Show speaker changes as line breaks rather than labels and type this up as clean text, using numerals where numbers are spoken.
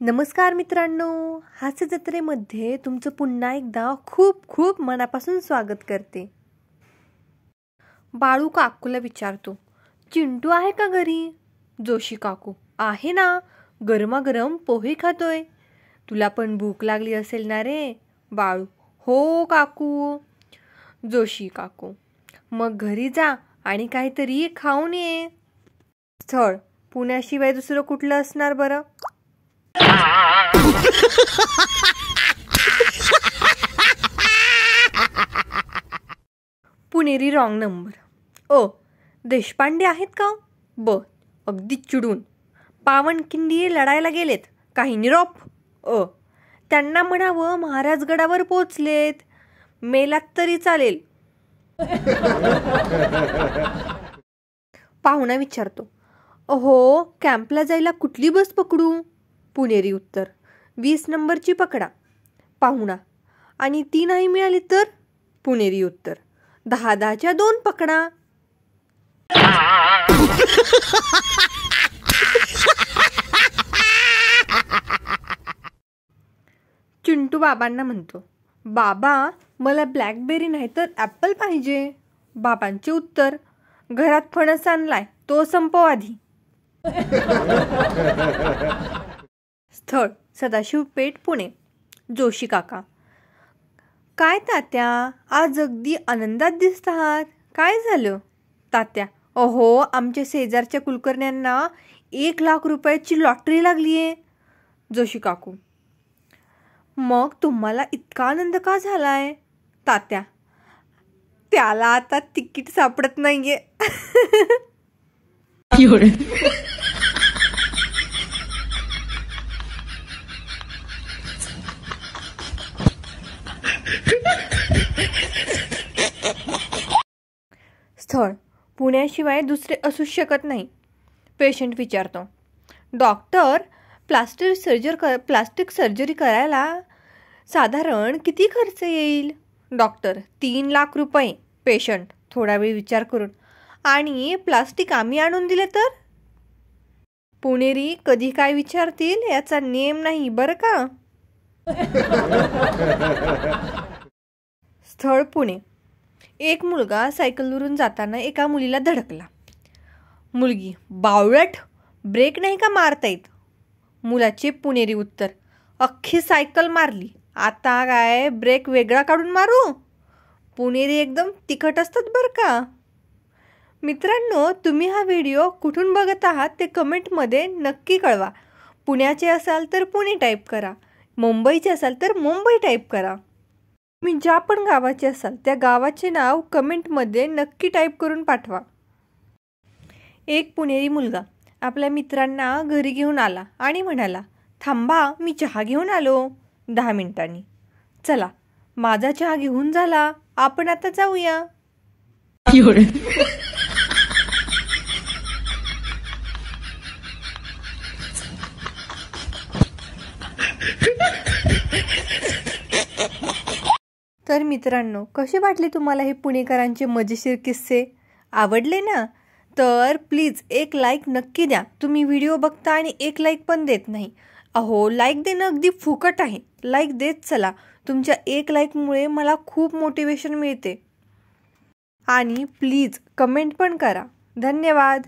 नमस्कार मित्रांनो, हास्य जत्रेमध्ये तुमचं पुन्हा एकदा खूप खूप मनापासून स्वागत करते. बाळू काकूला विचारतो, चिंटू आहे का घरी? जोशी काकू, आहे ना, गरमागरम पोहे खातोय. तुला पण भूक लागली असेल ना रे? बाळू, हो काकू. जोशी काकू, मग घरी जा आणि काहीतरी खाऊन ये. स्थळ पुण्याशिवाय दुसरं कुठलं असणार बरं? पुणेरी रॉंग नंबर. देशपांडे आहेत का? अगदी चिडून. पावनखिंडी लढायला गेलेत, काही निरोप? त्यांना म्हणावं महाराजगडावर पोचलेत, मेलात तरी चालेल. पाहुणा विचारतो, कॅम्पला जायला कुठली बस पकडू? पुणेरी उत्तर, 20 नंबरची पकडा. पाहुणा, आणि ती नाही मिळाली तर? पुणेरी उत्तर, 10-10च्या 2 पकडा. चिंटू बाबांना म्हणतो, बाबा मला ब्लॅकबेरी नाही तर ॲपल पाहिजे. बाबांचे उत्तर, घरात फणस आणलाय, तो संपव आधी. स्थळ सदाशिव पेठ, पुणे. जोशी काका, काय तात्या, आज अगदी आनंदात दिसतात, काय झालं? तात्या, आमच्या शेजारच्या कुलकर्ण्यांना 1,00,000 रुपयाची लॉटरी लागलीये. जोशी काकू, मग तुम्हाला इतका आनंद का झालाय? तात्या, त्याला आता तिकीट सापडत नाहीये. स्थळ पुण्याशिवाय दुसरे असू शकत नाही. पेशंट विचारतो, डॉक्टर, प्लास्टिक सर्जरी करायला साधारण किती खर्च येईल? डॉक्टर, 3,00,000 रुपये. पेशंट थोडा वेळ विचार करून, आणि प्लास्टिक आम्ही आणून दिले तर? पुणेरी, कधी काय विचारतील याचा नेम नाही बरं का. स्थळ पुणे. एक मुलगा सायकलवरून जाताना एका मुलीला धडकला. मुलगी, बावळट, ब्रेक नाही का मारता येत? मुलाचे पुणेरी उत्तर, अख्खी सायकल मारली, आता काय ब्रेक वेगळा काढून मारू? पुणेरी एकदम तिखट असतात बरं का. मित्रांनो, तुम्ही हा व्हिडिओ कुठून बघत आहात ते कमेंटमध्ये नक्की कळवा. पुण्याचे असाल तर पुणे टाईप करा, मुंबईचे असाल तर मुंबई टाईप करा. तुम्ही ज्या पण गावाचे असाल त्या गावाचे नाव कमेंटमध्ये नक्की टाईप करून पाठवा. एक पुणेरी मुलगा आपल्या मित्रांना घरी घेऊन आला आणि म्हणाला, थांबा, मी चहा घेऊन आलो 10 मिनिटांनी. चला, माझा चहा घेऊन झाला, आपण आता जाऊया. तर मित्रांनो, कसे वाटले तुम्हाला हे पुणेकरांचे मजेशीर किस्से? आवडले ना? तर प्लीज एक लाईक नक्की द्या. तुम्ही व्हिडिओ बघता आणि एक लाईक पण देत नाही. लाईक देणं अगदी फुकट आहे, लाईक देत चला. तुमच्या एक लाईकमुळे मला खूप मोटिवेशन मिळते. आणि प्लीज कमेंट पण करा. धन्यवाद.